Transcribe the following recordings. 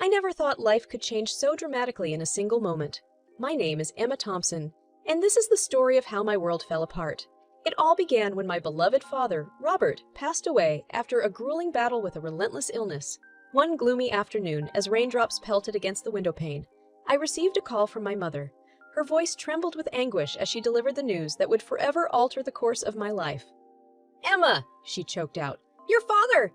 never thought life could change so dramatically in a single moment. My name is Emma Thompson, and this is the story of how my world fell apart. It all began when my beloved father, Robert, passed away after a grueling battle with a relentless illness. One gloomy afternoon, as raindrops pelted against the windowpane, I received a call from my mother. Her voice trembled with anguish as she delivered the news that would forever alter the course of my life. "Emma," she choked out, "your father!"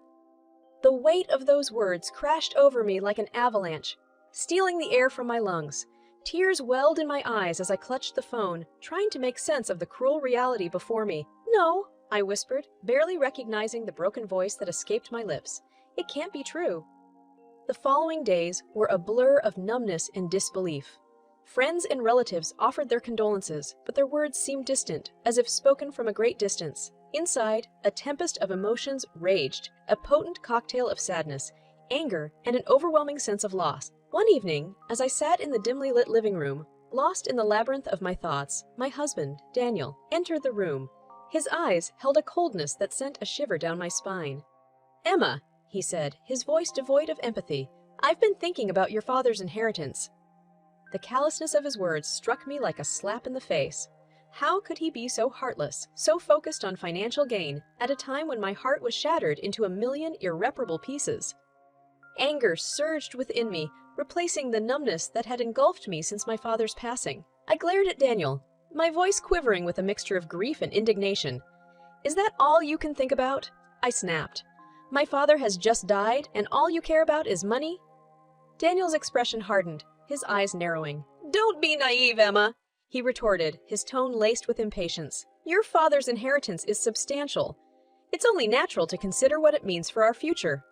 The weight of those words crashed over me like an avalanche, stealing the air from my lungs. Tears welled in my eyes as I clutched the phone, trying to make sense of the cruel reality before me. "No," I whispered, barely recognizing the broken voice that escaped my lips. "It can't be true." The following days were a blur of numbness and disbelief. Friends and relatives offered their condolences, but their words seemed distant, as if spoken from a great distance. Inside, a tempest of emotions raged, a potent cocktail of sadness, anger, and an overwhelming sense of loss. One evening, as I sat in the dimly lit living room, lost in the labyrinth of my thoughts, my husband, Daniel, entered the room. His eyes held a coldness that sent a shiver down my spine. "Emma," he said, his voice devoid of empathy, "I've been thinking about your father's inheritance." The callousness of his words struck me like a slap in the face. How could he be so heartless, so focused on financial gain, at a time when my heart was shattered into a million irreparable pieces? Anger surged within me, replacing the numbness that had engulfed me since my father's passing. I glared at Daniel, my voice quivering with a mixture of grief and indignation. "Is that all you can think about?" I snapped. "My father has just died, and all you care about is money?" Daniel's expression hardened, his eyes narrowing. "Don't be naive, Emma," he retorted, his tone laced with impatience. "Your father's inheritance is substantial. It's only natural to consider what it means for our future."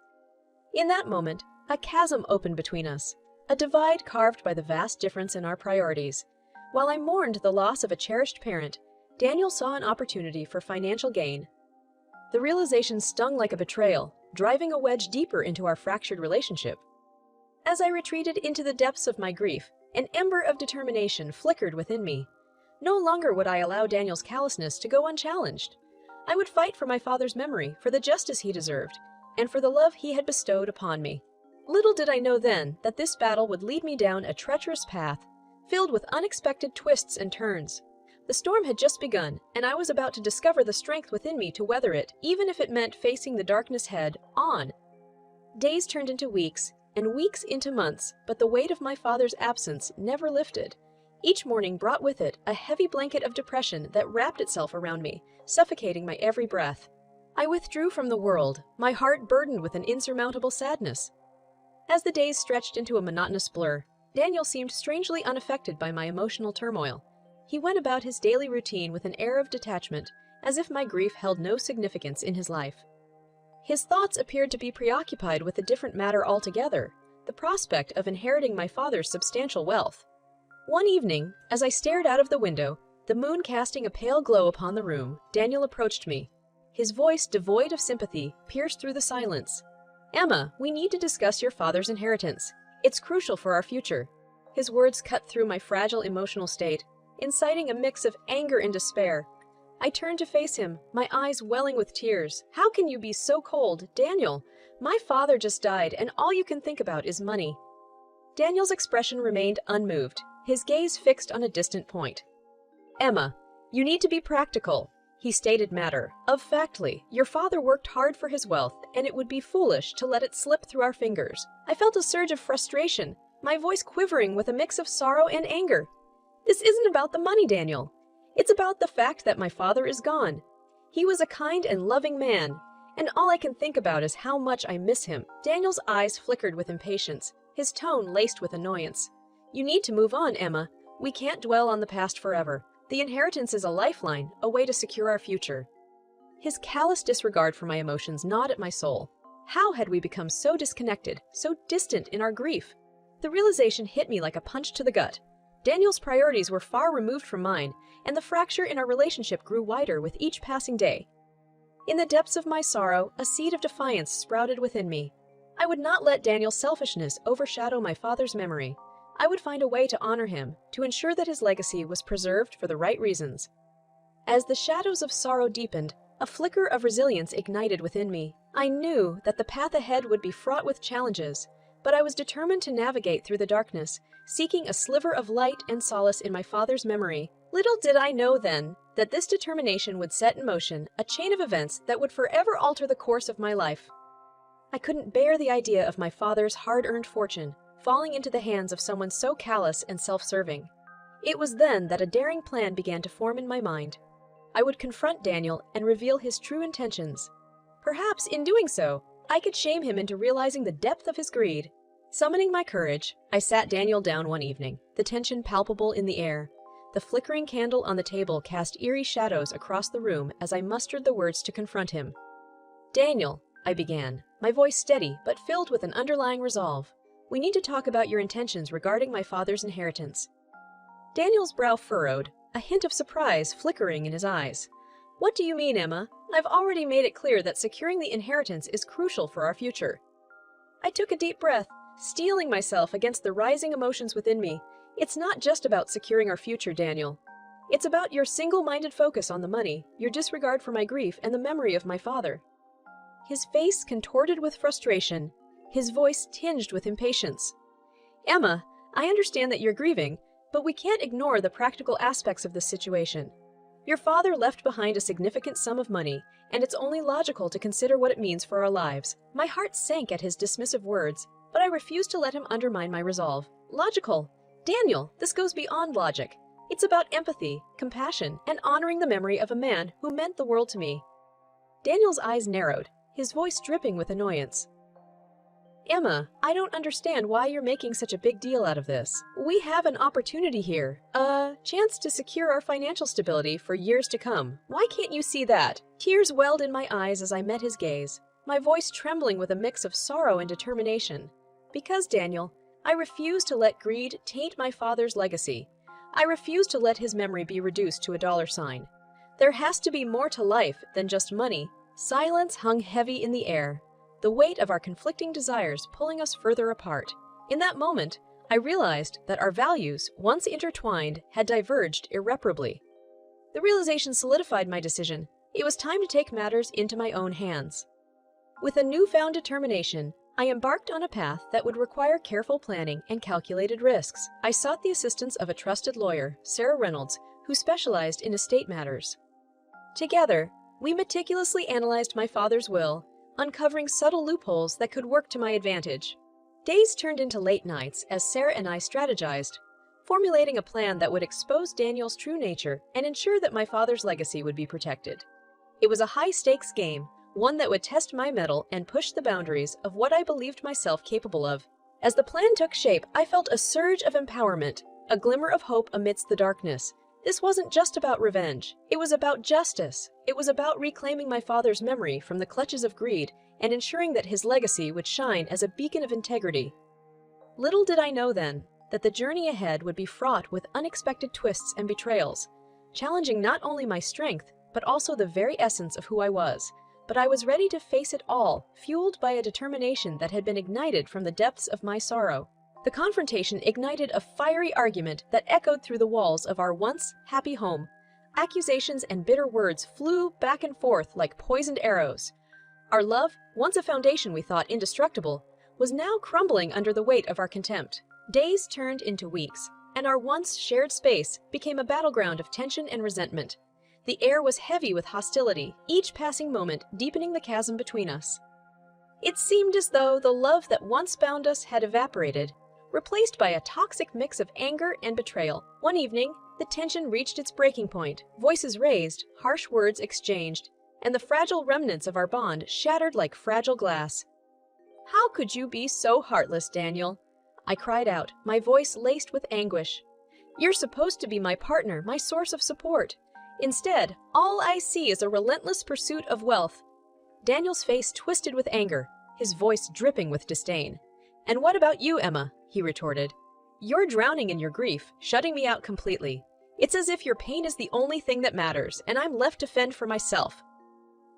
In that moment, a chasm opened between us, a divide carved by the vast difference in our priorities. While I mourned the loss of a cherished parent, Daniel saw an opportunity for financial gain. The realization stung like a betrayal, driving a wedge deeper into our fractured relationship. As I retreated into the depths of my grief, an ember of determination flickered within me. No longer would I allow Daniel's callousness to go unchallenged. I would fight for my father's memory, for the justice he deserved, and for the love he had bestowed upon me. Little did I know then that this battle would lead me down a treacherous path, filled with unexpected twists and turns. The storm had just begun, and I was about to discover the strength within me to weather it, even if it meant facing the darkness head-on. Days turned into weeks, and weeks into months, but the weight of my father's absence never lifted. Each morning brought with it a heavy blanket of depression that wrapped itself around me, suffocating my every breath. I withdrew from the world, my heart burdened with an insurmountable sadness. As the days stretched into a monotonous blur, Daniel seemed strangely unaffected by my emotional turmoil. He went about his daily routine with an air of detachment, as if my grief held no significance in his life. His thoughts appeared to be preoccupied with a different matter altogether, the prospect of inheriting my father's substantial wealth. One evening, as I stared out of the window, the moon casting a pale glow upon the room, Daniel approached me. His voice, devoid of sympathy, pierced through the silence. "Emma, we need to discuss your father's inheritance. It's crucial for our future." His words cut through my fragile emotional state, inciting a mix of anger and despair. I turned to face him, my eyes welling with tears. "How can you be so cold, Daniel? My father just died, and all you can think about is money." Daniel's expression remained unmoved, his gaze fixed on a distant point. "Emma, you need to be practical," he stated matter-of-factly. "Your father worked hard for his wealth, and it would be foolish to let it slip through our fingers." I felt a surge of frustration, my voice quivering with a mix of sorrow and anger. "This isn't about the money, Daniel. It's about the fact that my father is gone. He was a kind and loving man, and all I can think about is how much I miss him." Daniel's eyes flickered with impatience, his tone laced with annoyance. "You need to move on, Emma. We can't dwell on the past forever. The inheritance is a lifeline, a way to secure our future." His callous disregard for my emotions gnawed at my soul. How had we become so disconnected, so distant in our grief? The realization hit me like a punch to the gut. Daniel's priorities were far removed from mine, and the fracture in our relationship grew wider with each passing day. In the depths of my sorrow, a seed of defiance sprouted within me. I would not let Daniel's selfishness overshadow my father's memory. I would find a way to honor him, to ensure that his legacy was preserved for the right reasons. As the shadows of sorrow deepened, a flicker of resilience ignited within me. I knew that the path ahead would be fraught with challenges, but I was determined to navigate through the darkness, seeking a sliver of light and solace in my father's memory. Little did I know then that this determination would set in motion a chain of events that would forever alter the course of my life. I couldn't bear the idea of my father's hard-earned fortune falling into the hands of someone so callous and self-serving. It was then that a daring plan began to form in my mind. I would confront Daniel and reveal his true intentions. Perhaps in doing so, I could shame him into realizing the depth of his greed. Summoning my courage, I sat Daniel down one evening, the tension palpable in the air. The flickering candle on the table cast eerie shadows across the room as I mustered the words to confront him. "Daniel," I began, my voice steady but filled with an underlying resolve. "We need to talk about your intentions regarding my father's inheritance." Daniel's brow furrowed, a hint of surprise flickering in his eyes. "What do you mean, Emma? I've already made it clear that securing the inheritance is crucial for our future." I took a deep breath, steeling myself against the rising emotions within me. "It's not just about securing our future, Daniel. It's about your single-minded focus on the money, your disregard for my grief, and the memory of my father." His face contorted with frustration, his voice tinged with impatience. "Emma, I understand that you're grieving, but we can't ignore the practical aspects of this situation. Your father left behind a significant sum of money, and it's only logical to consider what it means for our lives." My heart sank at his dismissive words, but I refused to let him undermine my resolve. "Logical? Daniel, this goes beyond logic. It's about empathy, compassion, and honoring the memory of a man who meant the world to me." Daniel's eyes narrowed, his voice dripping with annoyance. "Emma, I don't understand why you're making such a big deal out of this. We have an opportunity here, a chance to secure our financial stability for years to come. Why can't you see that?" Tears welled in my eyes as I met his gaze, my voice trembling with a mix of sorrow and determination. "Because, Daniel, I refuse to let greed taint my father's legacy. I refuse to let his memory be reduced to a dollar sign. There has to be more to life than just money." Silence hung heavy in the air, the weight of our conflicting desires pulling us further apart. In that moment, I realized that our values, once intertwined, had diverged irreparably. The realization solidified my decision. It was time to take matters into my own hands. With a newfound determination, I embarked on a path that would require careful planning and calculated risks. I sought the assistance of a trusted lawyer, Sarah Reynolds, who specialized in estate matters. Together, we meticulously analyzed my father's will, uncovering subtle loopholes that could work to my advantage. Days turned into late nights as Sarah and I strategized, formulating a plan that would expose Daniel's true nature and ensure that my father's legacy would be protected. It was a high-stakes game, one that would test my mettle and push the boundaries of what I believed myself capable of. As the plan took shape, I felt a surge of empowerment, a glimmer of hope amidst the darkness. This wasn't just about revenge. It was about justice. It was about reclaiming my father's memory from the clutches of greed and ensuring that his legacy would shine as a beacon of integrity. Little did I know then that the journey ahead would be fraught with unexpected twists and betrayals, challenging not only my strength, but also the very essence of who I was. But I was ready to face it all, fueled by a determination that had been ignited from the depths of my sorrow. The confrontation ignited a fiery argument that echoed through the walls of our once happy home. Accusations and bitter words flew back and forth like poisoned arrows. Our love, once a foundation we thought indestructible, was now crumbling under the weight of our contempt. Days turned into weeks, and our once shared space became a battleground of tension and resentment. The air was heavy with hostility, each passing moment deepening the chasm between us. It seemed as though the love that once bound us had evaporated, replaced by a toxic mix of anger and betrayal. One evening, the tension reached its breaking point, voices raised, harsh words exchanged, and the fragile remnants of our bond shattered like fragile glass. "How could you be so heartless, Daniel?" I cried out, my voice laced with anguish. "You're supposed to be my partner, my source of support. Instead, all I see is a relentless pursuit of wealth." Daniel's face twisted with anger, his voice dripping with disdain. "And what about you, Emma?" he retorted. "You're drowning in your grief, shutting me out completely. It's as if your pain is the only thing that matters, and I'm left to fend for myself."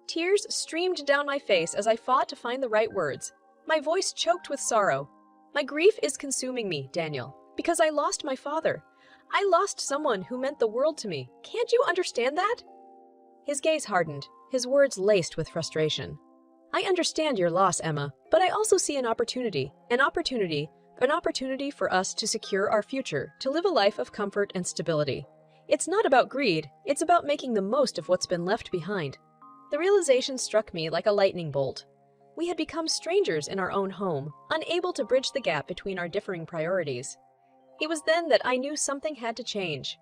Tears streamed down my face as I fought to find the right words, my voice choked with sorrow. "My grief is consuming me, Daniel, because I lost my father. I lost someone who meant the world to me. Can't you understand that?" His gaze hardened, his words laced with frustration. I understand your loss, Emma, but I also see an opportunity. An opportunity for us to secure our future, to live a life of comfort and stability. It's not about greed, it's about making the most of what's been left behind. The realization struck me like a lightning bolt. We had become strangers in our own home, unable to bridge the gap between our differing priorities. It was then that I knew something had to change.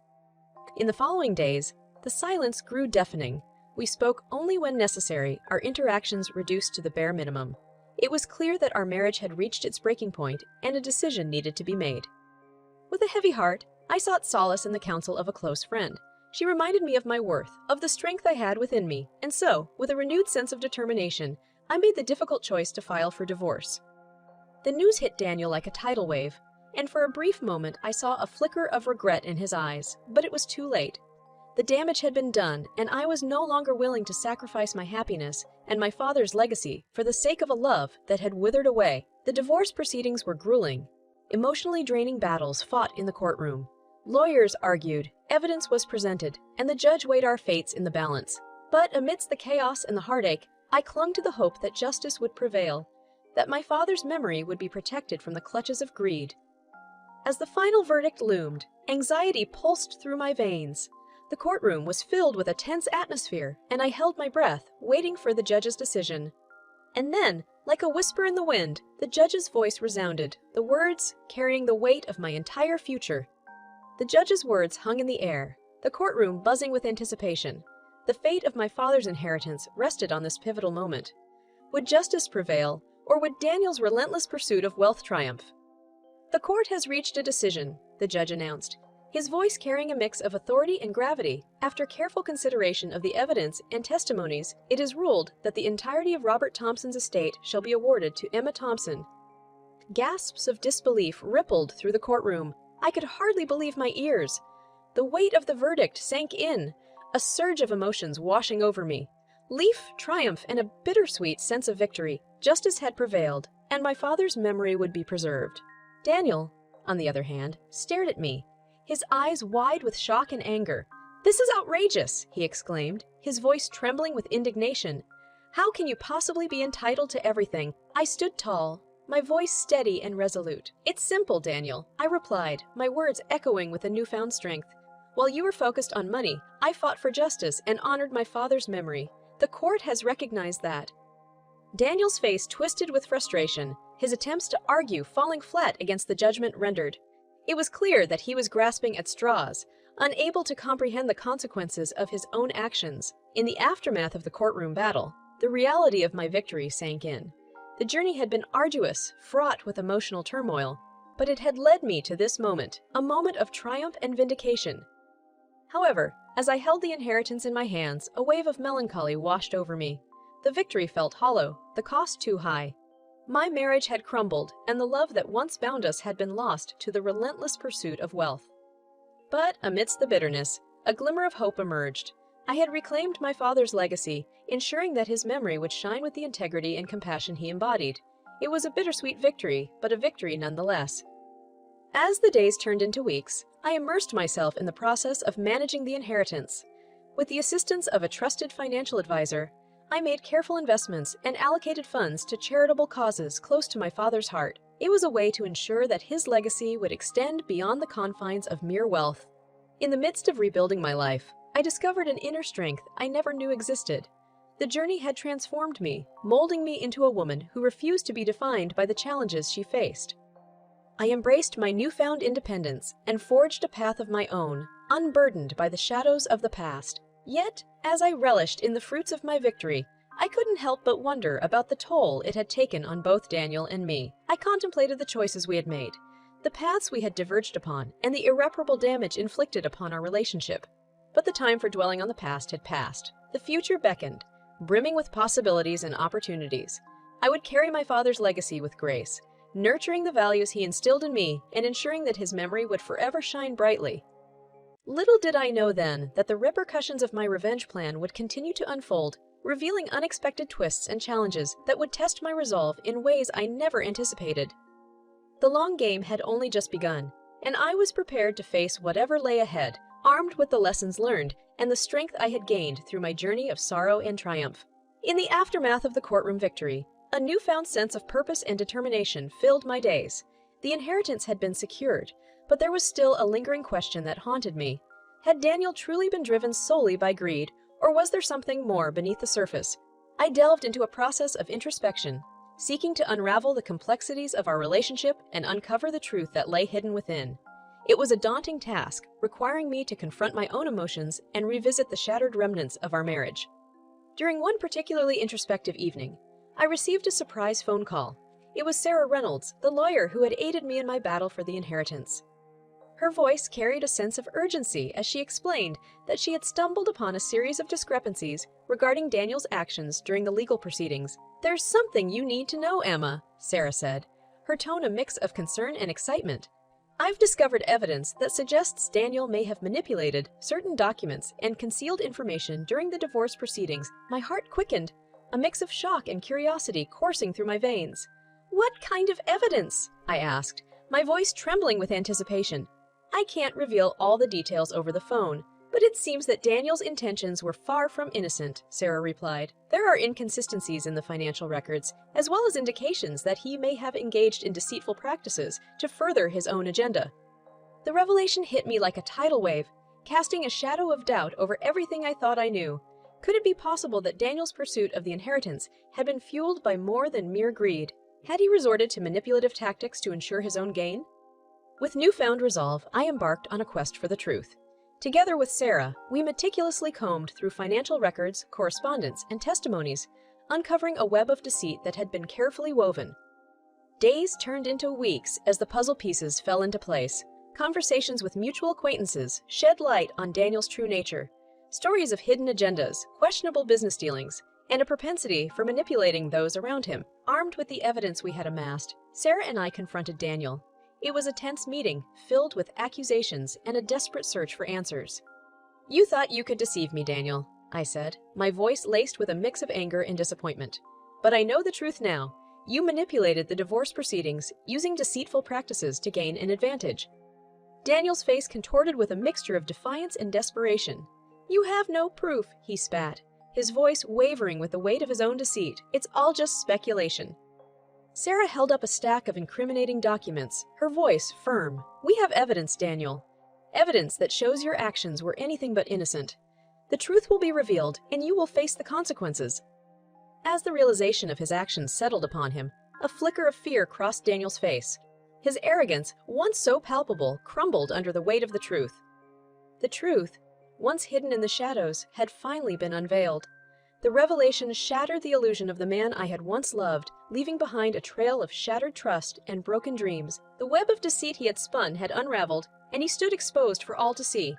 In the following days, the silence grew deafening. We spoke only when necessary, our interactions reduced to the bare minimum. It was clear that our marriage had reached its breaking point and a decision needed to be made. With a heavy heart, I sought solace in the counsel of a close friend. She reminded me of my worth, of the strength I had within me, and so, with a renewed sense of determination, I made the difficult choice to file for divorce. The news hit Daniel like a tidal wave, and for a brief moment I saw a flicker of regret in his eyes, but it was too late. The damage had been done, and I was no longer willing to sacrifice my happiness and my father's legacy for the sake of a love that had withered away. The divorce proceedings were grueling. Emotionally draining battles fought in the courtroom. Lawyers argued, evidence was presented, and the judge weighed our fates in the balance. But amidst the chaos and the heartache, I clung to the hope that justice would prevail, that my father's memory would be protected from the clutches of greed. As the final verdict loomed, anxiety pulsed through my veins. The courtroom was filled with a tense atmosphere, and I held my breath, waiting for the judge's decision. And then, like a whisper in the wind, the judge's voice resounded, the words carrying the weight of my entire future. The judge's words hung in the air, the courtroom buzzing with anticipation. The fate of my father's inheritance rested on this pivotal moment. Would justice prevail, or would Daniel's relentless pursuit of wealth triumph? "The court has reached a decision," the judge announced, his voice carrying a mix of authority and gravity. "After careful consideration of the evidence and testimonies, it is ruled that the entirety of Robert Thompson's estate shall be awarded to Emma Thompson." Gasps of disbelief rippled through the courtroom. I could hardly believe my ears. The weight of the verdict sank in, a surge of emotions washing over me. Relief, triumph, and a bittersweet sense of victory. Justice had prevailed, and my father's memory would be preserved. Daniel, on the other hand, stared at me, his eyes wide with shock and anger. "This is outrageous!" he exclaimed, his voice trembling with indignation. "How can you possibly be entitled to everything?" I stood tall, my voice steady and resolute. "It's simple, Daniel," I replied, my words echoing with a newfound strength. "While you were focused on money, I fought for justice and honored my father's memory. The court has recognized that." Daniel's face twisted with frustration, his attempts to argue falling flat against the judgment rendered. It was clear that he was grasping at straws, unable to comprehend the consequences of his own actions. In the aftermath of the courtroom battle, the reality of my victory sank in. The journey had been arduous, fraught with emotional turmoil, but it had led me to this moment, a moment of triumph and vindication. However, as I held the inheritance in my hands, a wave of melancholy washed over me. The victory felt hollow, the cost too high. My marriage had crumbled, and the love that once bound us had been lost to the relentless pursuit of wealth. But amidst the bitterness, a glimmer of hope emerged. I had reclaimed my father's legacy, ensuring that his memory would shine with the integrity and compassion he embodied. It was a bittersweet victory, but a victory nonetheless. As the days turned into weeks, I immersed myself in the process of managing the inheritance. With the assistance of a trusted financial advisor, I made careful investments and allocated funds to charitable causes close to my father's heart. It was a way to ensure that his legacy would extend beyond the confines of mere wealth. In the midst of rebuilding my life, I discovered an inner strength I never knew existed. The journey had transformed me, molding me into a woman who refused to be defined by the challenges she faced. I embraced my newfound independence and forged a path of my own, unburdened by the shadows of the past. Yet, as I relished in the fruits of my victory, I couldn't help but wonder about the toll it had taken on both Daniel and me. I contemplated the choices we had made, the paths we had diverged upon, and the irreparable damage inflicted upon our relationship. But the time for dwelling on the past had passed. The future beckoned, brimming with possibilities and opportunities. I would carry my father's legacy with grace, nurturing the values he instilled in me and ensuring that his memory would forever shine brightly. Little did I know then that the repercussions of my revenge plan would continue to unfold, revealing unexpected twists and challenges that would test my resolve in ways I never anticipated. The long game had only just begun, and I was prepared to face whatever lay ahead, armed with the lessons learned and the strength I had gained through my journey of sorrow and triumph. In the aftermath of the courtroom victory, a newfound sense of purpose and determination filled my days. The inheritance had been secured, but there was still a lingering question that haunted me. Had Daniel truly been driven solely by greed, or was there something more beneath the surface? I delved into a process of introspection, seeking to unravel the complexities of our relationship and uncover the truth that lay hidden within. It was a daunting task, requiring me to confront my own emotions and revisit the shattered remnants of our marriage. During one particularly introspective evening, I received a surprise phone call. It was Sarah Reynolds, the lawyer who had aided me in my battle for the inheritance. Her voice carried a sense of urgency as she explained that she had stumbled upon a series of discrepancies regarding Daniel's actions during the legal proceedings. "There's something you need to know, Emma," Sarah said, her tone a mix of concern and excitement. "I've discovered evidence that suggests Daniel may have manipulated certain documents and concealed information during the divorce proceedings." My heart quickened, a mix of shock and curiosity coursing through my veins. "What kind of evidence?" I asked, my voice trembling with anticipation. "I can't reveal all the details over the phone, but it seems that Daniel's intentions were far from innocent," Sarah replied. "There are inconsistencies in the financial records, as well as indications that he may have engaged in deceitful practices to further his own agenda." The revelation hit me like a tidal wave, casting a shadow of doubt over everything I thought I knew. Could it be possible that Daniel's pursuit of the inheritance had been fueled by more than mere greed? Had he resorted to manipulative tactics to ensure his own gain? With newfound resolve, I embarked on a quest for the truth. Together with Sarah, we meticulously combed through financial records, correspondence, and testimonies, uncovering a web of deceit that had been carefully woven. Days turned into weeks as the puzzle pieces fell into place. Conversations with mutual acquaintances shed light on Daniel's true nature. Stories of hidden agendas, questionable business dealings, and a propensity for manipulating those around him. Armed with the evidence we had amassed, Sarah and I confronted Daniel. It was a tense meeting, filled with accusations and a desperate search for answers. "You thought you could deceive me, Daniel," I said, my voice laced with a mix of anger and disappointment. "But I know the truth now. You manipulated the divorce proceedings, using deceitful practices to gain an advantage." Daniel's face contorted with a mixture of defiance and desperation. "You have no proof," he spat, his voice wavering with the weight of his own deceit. "It's all just speculation." Sarah held up a stack of incriminating documents, her voice firm. "We have evidence, Daniel. Evidence that shows your actions were anything but innocent. The truth will be revealed, and you will face the consequences." As the realization of his actions settled upon him, a flicker of fear crossed Daniel's face. His arrogance, once so palpable, crumbled under the weight of the truth. The truth, once hidden in the shadows, had finally been unveiled. The revelation shattered the illusion of the man I had once loved, leaving behind a trail of shattered trust and broken dreams. The web of deceit he had spun had unraveled, and he stood exposed for all to see.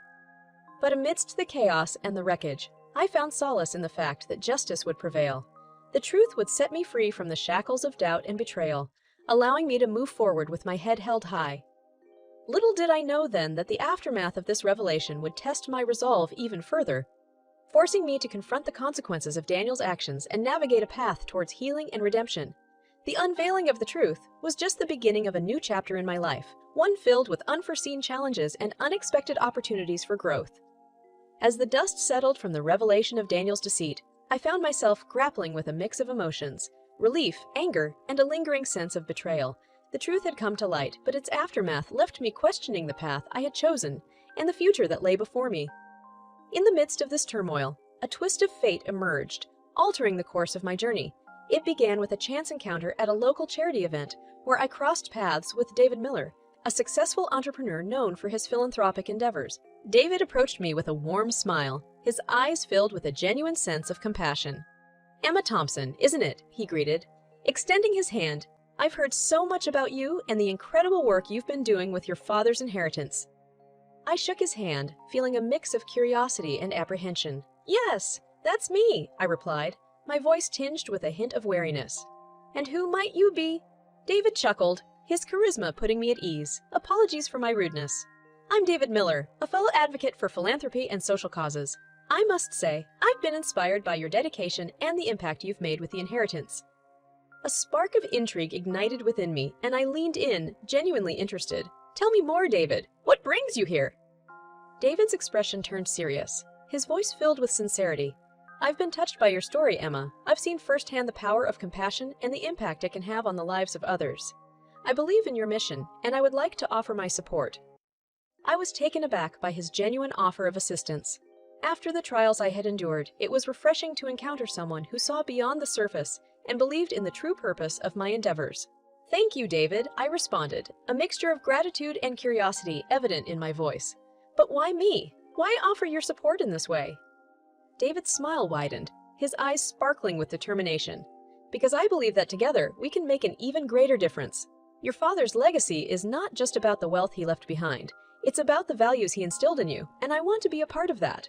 But amidst the chaos and the wreckage, I found solace in the fact that justice would prevail. The truth would set me free from the shackles of doubt and betrayal, allowing me to move forward with my head held high. Little did I know then that the aftermath of this revelation would test my resolve even further, forcing me to confront the consequences of Daniel's actions and navigate a path towards healing and redemption. The unveiling of the truth was just the beginning of a new chapter in my life, one filled with unforeseen challenges and unexpected opportunities for growth. As the dust settled from the revelation of Daniel's deceit, I found myself grappling with a mix of emotions: relief, anger, and a lingering sense of betrayal. The truth had come to light, but its aftermath left me questioning the path I had chosen and the future that lay before me. In the midst of this turmoil, a twist of fate emerged, altering the course of my journey. It began with a chance encounter at a local charity event where I crossed paths with David Miller, a successful entrepreneur known for his philanthropic endeavors. David approached me with a warm smile, his eyes filled with a genuine sense of compassion. "Emma Thompson, isn't it?" he greeted, extending his hand. "I've heard so much about you and the incredible work you've been doing with your father's inheritance." I shook his hand, feeling a mix of curiosity and apprehension. "Yes, that's me," I replied, my voice tinged with a hint of wariness. "And who might you be?" David chuckled, his charisma putting me at ease. "Apologies for my rudeness. I'm David Miller, a fellow advocate for philanthropy and social causes. I must say, I've been inspired by your dedication and the impact you've made with the inheritance." A spark of intrigue ignited within me, and I leaned in, genuinely interested. "Tell me more, David. What brings you here?" David's expression turned serious, his voice filled with sincerity. I've been touched by your story, Emma. I've seen firsthand the power of compassion and the impact it can have on the lives of others. I believe in your mission, and I would like to offer my support. I was taken aback by his genuine offer of assistance. After the trials I had endured, it was refreshing to encounter someone who saw beyond the surface and believed in the true purpose of my endeavors. Thank you, David, I responded, a mixture of gratitude and curiosity evident in my voice. But why me? Why offer your support in this way? David's smile widened, his eyes sparkling with determination. Because I believe that together we can make an even greater difference. Your father's legacy is not just about the wealth he left behind. It's about the values he instilled in you, and I want to be a part of that.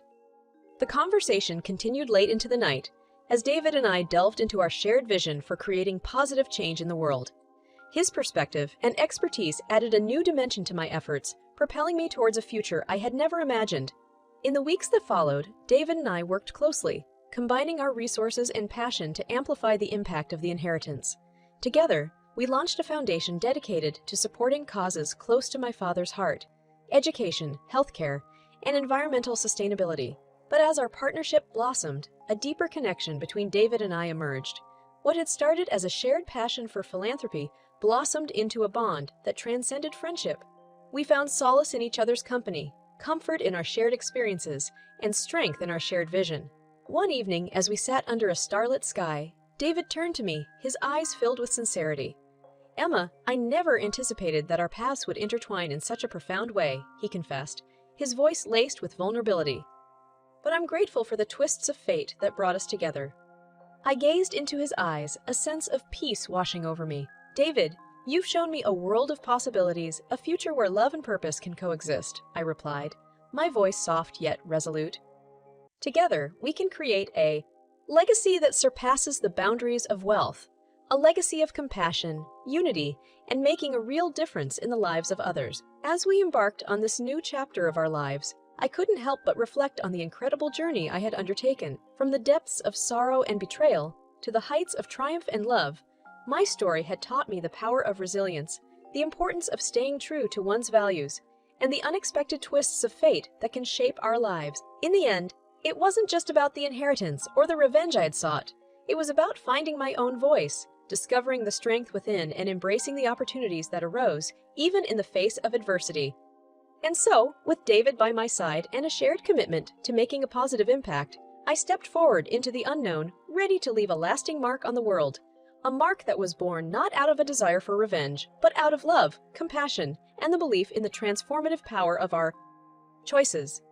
The conversation continued late into the night, as David and I delved into our shared vision for creating positive change in the world. His perspective and expertise added a new dimension to my efforts, propelling me towards a future I had never imagined. In the weeks that followed, David and I worked closely, combining our resources and passion to amplify the impact of the inheritance. Together, we launched a foundation dedicated to supporting causes close to my father's heart: education, healthcare, and environmental sustainability. But as our partnership blossomed, a deeper connection between David and I emerged. What had started as a shared passion for philanthropy blossomed into a bond that transcended friendship. We found solace in each other's company, comfort in our shared experiences, and strength in our shared vision. One evening, as we sat under a starlit sky, David turned to me, his eyes filled with sincerity. Emma, I never anticipated that our paths would intertwine in such a profound way, he confessed, his voice laced with vulnerability. But I'm grateful for the twists of fate that brought us together. I gazed into his eyes, a sense of peace washing over me. David, you've shown me a world of possibilities, a future where love and purpose can coexist, I replied, my voice soft yet resolute. Together, we can create a legacy that surpasses the boundaries of wealth, a legacy of compassion, unity, and making a real difference in the lives of others. As we embarked on this new chapter of our lives, I couldn't help but reflect on the incredible journey I had undertaken. From the depths of sorrow and betrayal to the heights of triumph and love, my story had taught me the power of resilience, the importance of staying true to one's values, and the unexpected twists of fate that can shape our lives. In the end, it wasn't just about the inheritance or the revenge I had sought. It was about finding my own voice, discovering the strength within, and embracing the opportunities that arose, even in the face of adversity. And so, with David by my side and a shared commitment to making a positive impact, I stepped forward into the unknown, ready to leave a lasting mark on the world. A mark that was born not out of a desire for revenge, but out of love, compassion, and the belief in the transformative power of our choices.